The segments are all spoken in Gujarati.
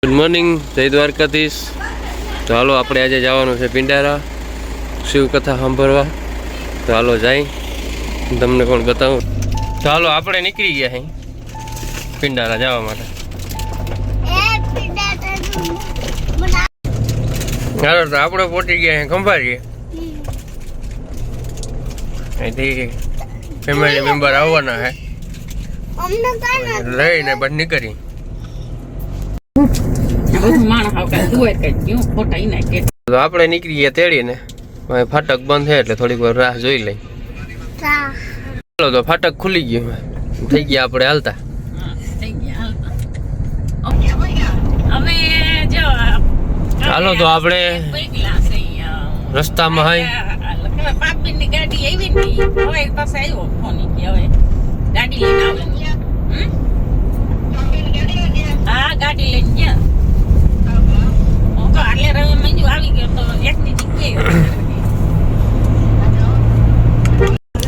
ગુડ મોર્નિંગ, જય દ્વારકાધીશ. તો હાલો આપણે આજે જવાનું છે પિંડારા શિવકથા સાંભળવા. તો હાલો જાય તમને કોણ બતાવું. તો હાલો આપણે નીકળી ગયા અહીં પિંડારા જવા માટે. હાલો તો આપણે પહોંચી ગયા અહીં ખંભાળીએ. અહીંથી ફેમિલી મેમ્બર આવવાના છે, લઈને બસ નીકળી. તો આપણે નીકળી ગયા તેડીને. ફાટક બંધ છે એટલે થોડીક વાર રાહ જોઈ લઈ. ચાલો તો ફાટક ખુલી ગયું, થઈ ગયા આપણે હાલતા. હાલો તો આપણે રસ્તામાં હાઈ ગાડી આવી ને હવે પાસે આવ્યો ફોન કે હવે ગાડી લઈને આવે. હા ગાડી લઈને ગયા. હું તો આટલે રવે મંજુ આવી ગયો તો એકની જગ્યાએ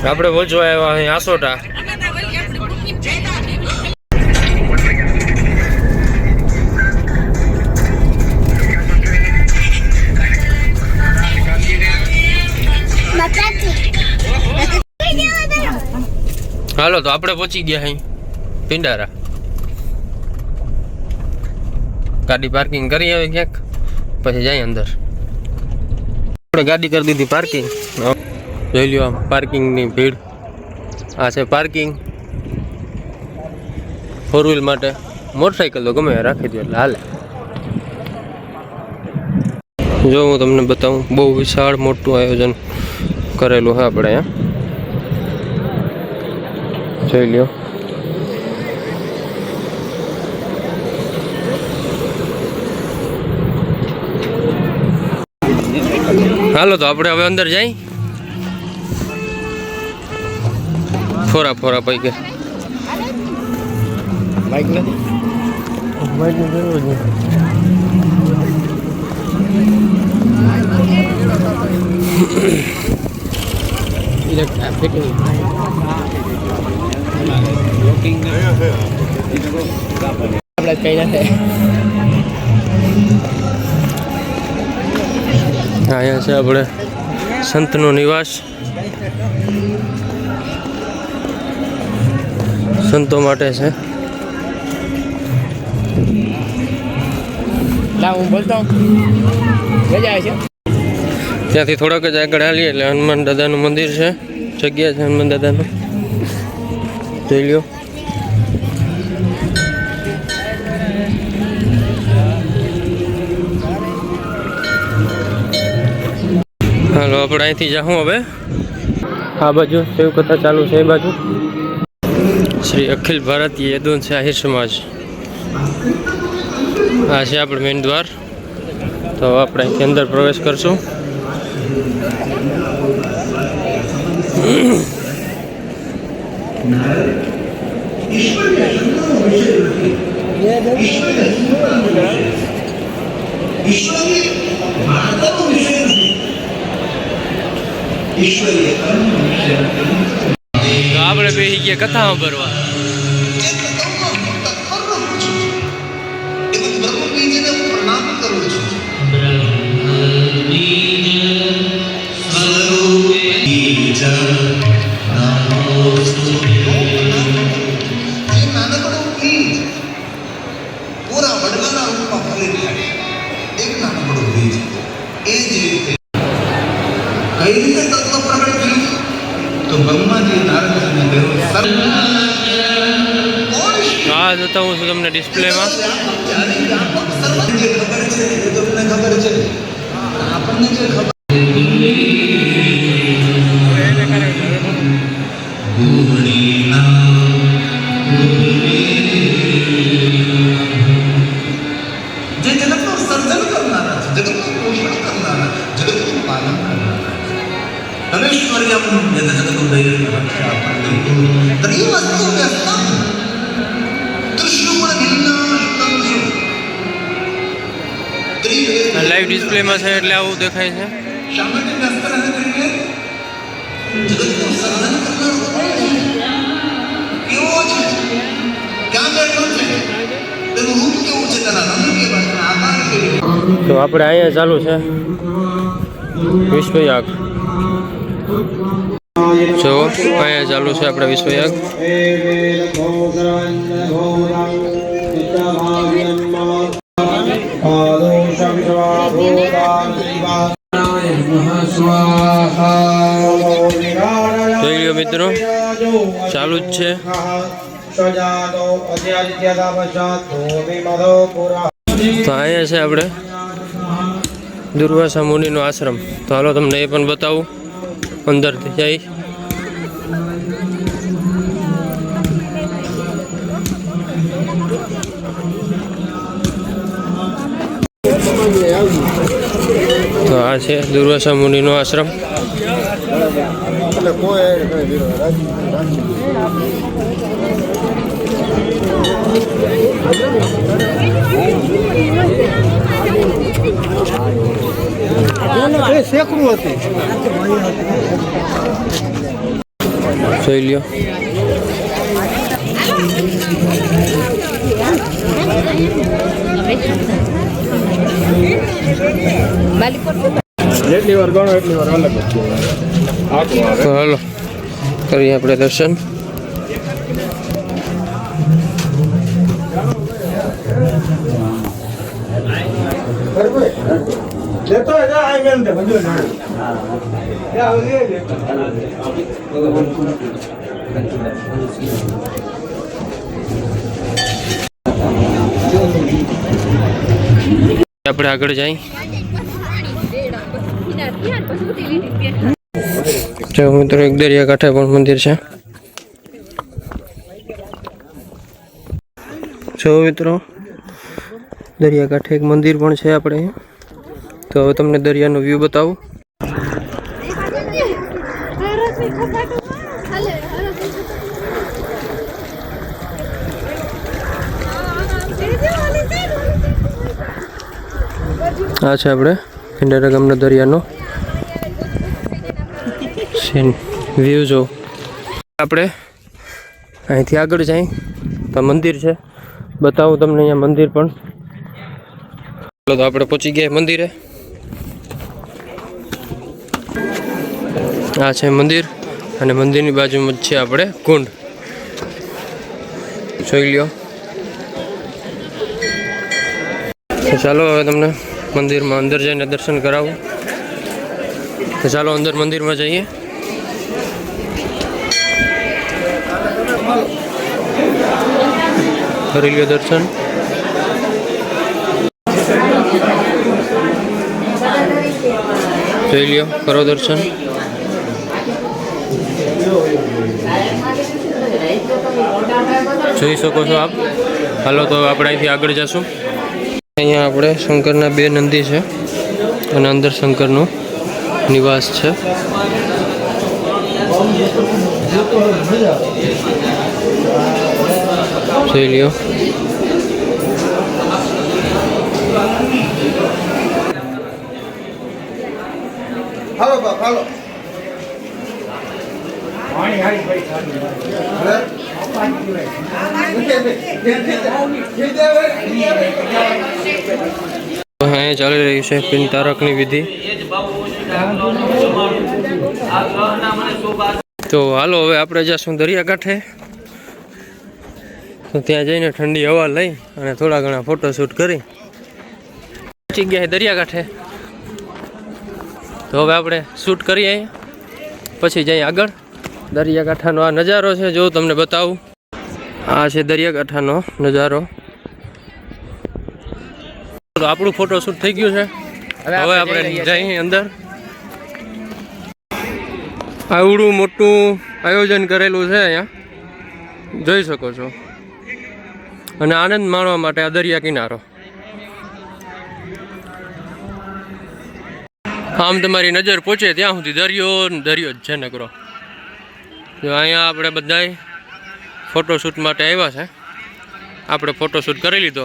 આપણે પહોંચવા આવ્યા અહીં આસોટા. હાલો તો આપણે પહોંચી ગયા અહીં પિંડારા. ગાડી પાર્કિંગ કરી આવે ક્યાંક, પછી જાય અંદર. આપણે ગાડી કરી દીધી પાર્કિંગ. જોઈ લ્યો પાર્કિંગની ભીડ. આ છે પાર્કિંગ ફોર વ્હીલ માટે. મોટરસાઇકલ તો ગમે રાખી દો એટલે હાલે. જો હું તમને બતાવું, બહુ વિશાળ મોટું આયોજન કરેલું છે આપણે અહીંયા. જોઈ લ્યો. હાલો તો આપણે હવે અંદર જઈ ફોરા ફોરા પૈકી. બાઈક નથી, બાઈકની જરૂર નથી. અહીંયા છે આપણે સંતનો નિવાસ. સંતો માટે છે. ત્યાંથી થોડાક જ આગળ હાલીએ એટલે હનુમાન દાદાનું મંદિર છે, જગ્યા છે હનુમાન દાદાનું. જોઈ લ્યો. હાલો આપણે અહીંથી જાઉં હવે. આ બાજુ શિવકથા ચાલુ છે, એ બાજુ શ્રી અખિલ ભારતીય યદુવંશી શાહી સમાજ. આ છે આપણે મેઇન દ્વાર. તો આપણે અહીંથી અંદર પ્રવેશ કરશું. આપણે બેસી ગયા કથા સાંભળવા. હા જતા હું છું તમને ડિસ્પ્લેમાં. જે જગતનું સર્જન કરનારા છે, જગતનું પોષણ કરનારા, જગતનું પાલન કરનારા છે. તમેશ્વર્યમ યદ જગદુદયં રક્ષાપણ્યં તદેવસ્તુ વ્યસ્તં ત્રિશુળ વિનાશકં શુ. લાઈવ ડિસ્પ્લેમાં છે એટલે આવું દેખાય છે. શા માટે વ્યસ્ત રહે છે? જગતનું સર્જન કરનારો કેવો છે, ક્યાં બેઠો છે, તેનું રૂપ કેવું છે, તેના રંગ કેવા છે. તો આપણે અહીંયા ચાલુ છે વિશ્વયાગ. જો અહીંયા ચાલુ છે આપણે વિશ્વયાગ. જોઈ લો મિત્રો, ચાલુ જ છે. તો અહીંયા છે આપણે દુર્વાસા મુનિનો આશ્રમ. તો હાલો તમને એ પણ બતાવું અંદરથી જઈ. તો આ છે દુર્વાસા મુનિનો આશ્રમ. જોઈ લ્યો. તો હાલો કરીએ આપણે દર્શન. આપણે આગળ જઈ. જો મિત્રો એક દરિયા કાંઠે પણ મંદિર છે. જો મિત્રો દરિયા કાંઠે એક મંદિર પણ છે આપણે. તો હવે તમને દરિયાનો વ્યૂ બતાવું. આ છે આપણે પિંડારા ગામનો દરિયાનો સીન વ્યૂ. જો આપણે અહીંથી આગળ જઈ તો મંદિર છે, બતાવું તમને અહીંયા મંદિર પણ. તો આપણે પહોંચી ગયા મંદિરે. આ છે મંદિર અને મંદિરની બાજુમાં જ છે આપણે કુંડ. જોઈ લ્યો. તો ચાલો હવે તમને મંદિરમાં અંદર જઈને દર્શન કરાવું. તો ચાલો અંદર મંદિરમાં જઈએ. કરી લ્યો દર્શન. જોઈ લ્યો, કરો દર્શન. જોઈ શકો છો આપ. હાલો તો આપણે અહીંથી આગળ જશું. અહીંયા આપણે શંકરના બે નંદી છે અને અંદર શંકરનો નિવાસ છે. જોઈ લ્યો. હાલો બાપ હાલો. અહીંયા ચાલી રહ્યું છે પિંડ તારકની વિધિ. તો હાલો હવે આપણે જઈશું દરિયાકાંઠે. તો ત્યાં જઈને ઠંડી હવા લઈ અને થોડા ઘણા ફોટોશૂટ કરી પહોંચી ગયા દરિયાકાંઠે. તો હવે આપણે શૂટ કરીએ પછી જઈએ આગળ. દરિયાકાંઠાનો આ નજારો છે, જો તમને બતાવું. આ છે દરિયાકાંઠાનો નજારો. તો આપણું ફોટોશૂટ થઈ ગયું છે. હવે આપણે જઈએ અંદર. આવડું મોટું આયોજન કરેલું છે અહીંયા, જોઈ શકો છો. અને આનંદ માણવા માટે આ દરિયા કિનારો. આમ તમારી નજર પહોંચે ત્યાં સુધી દરિયો દરિયો જ છે નકરો. જો અહીંયા આપણે બધાય ફોટોશૂટ માટે આવ્યા છે. આપણે ફોટોશૂટ કરી લીધો.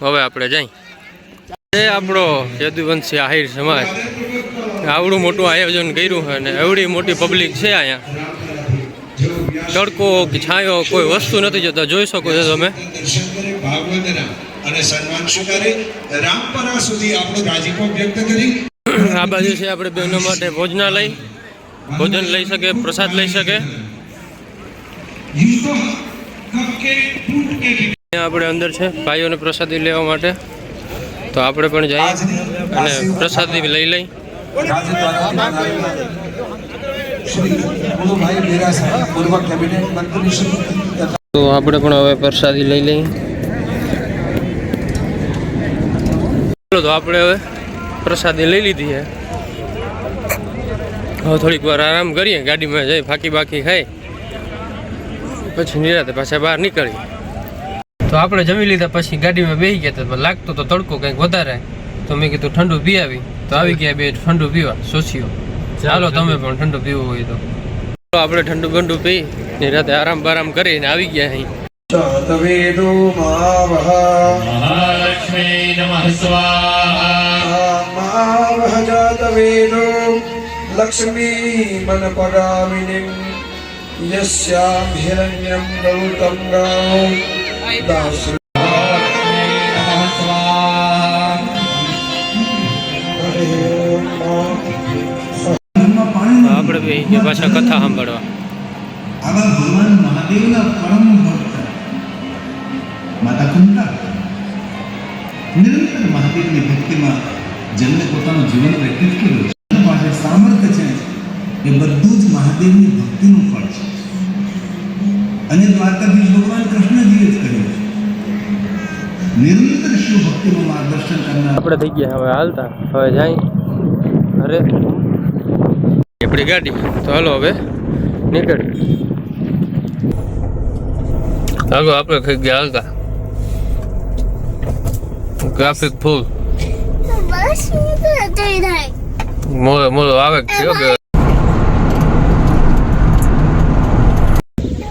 હવે આપણે જઈ. એ આપણો યદુવંશી આહિર સમાજ આવડું મોટું આયોજન કર્યું છે અને એવડી મોટી પબ્લિક છે અહીંયા. તડકો કે છાંયો કોઈ વસ્તુ નથી જતા, જોઈ શકો છો તમે. અને સન્માન સ્વીકારી રામપરા સુધી આપણો રાજીપો વ્યક્ત કરી આ બાજુ છે આપણે બહેનો માટે ભોજનાલય, ભોજન લઈ શકે, પ્રસાદ લઈ શકે. અહીંયા આપણે અંદર છે ભાઈઓને પ્રસાદી લેવા માટે, તો આપણે પણ જઈએ અને પ્રસાદી લઈ લઈ. તો આપણે પણ હવે પ્રસાદી લઈ લઈએ. તો આપણે હવે પ્રસાદી લઈ લીધી છે. હવે થોડીક વાર આરામ કરીએ, ગાડીમાં જઈ ફાકી બાકી ખાઈ પછી નિરાતે પાછા બહાર નીકળીએ. તો આપણે જમી લીધા પછી ગાડીમાં બેસી ગયા, તો લાગતો તો તડકો કંઈક વધારે, તો મેં કીધું ઠંડુ પી આવી. તો આવી ગયા બે ઠંડુ પીવા સોસીઓ. ચાલો તમે પણ ઠંડુ પીવું હોય તો આપણે ઠંડુ બંડુ પી નિરાતે આરામ બારામ કરીને આવી ગયા અહીં. વેદો મહાવહ મહાલક્ષ્મી નમઃ સ્વાહા મહાવહ જાત વેદો લક્ષ્મી મન પગામિનીમ યસ્યામ હિરણ્યમ ગૌતમ ગામ દાસ નમઃ સ્વાહા આપણે બે ગયા પાછા કથા સાંભળવા. આવા ભગવાન મહાદેવના પરમ ભક્ત માતા કુંતા નિરંતર મહાદેવની ભક્તિમાં જેમને પોતાનું જીવન વ્યતીત કર્યું છે, પાસે સામર્થ્ય છે, એ બધું જ મહાદેવની ભક્તિનું ફળ છે. અને દ્વારકાધીશ ભગવાન કૃષ્ણજીએ જ કર્યું છે. નિરંતર શિવ ભક્તિનું માર્ગદર્શન કરનાર આપણે થઈ ગયા હવે હાલતા. હવે જાય અરે આપણી ગાડી. તો હાલો હવે નીકળી. હાલો આપણે થઈ ગયા હાલતા. ટ્રાફિક ફૂલ, મોડો મોડો આવે કયો કે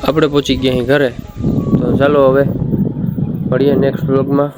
આપણે પહોંચી ગયા અહીં ઘરે. તો ચાલો હવે મળીએ નેક્સ્ટ વ્લોગમાં.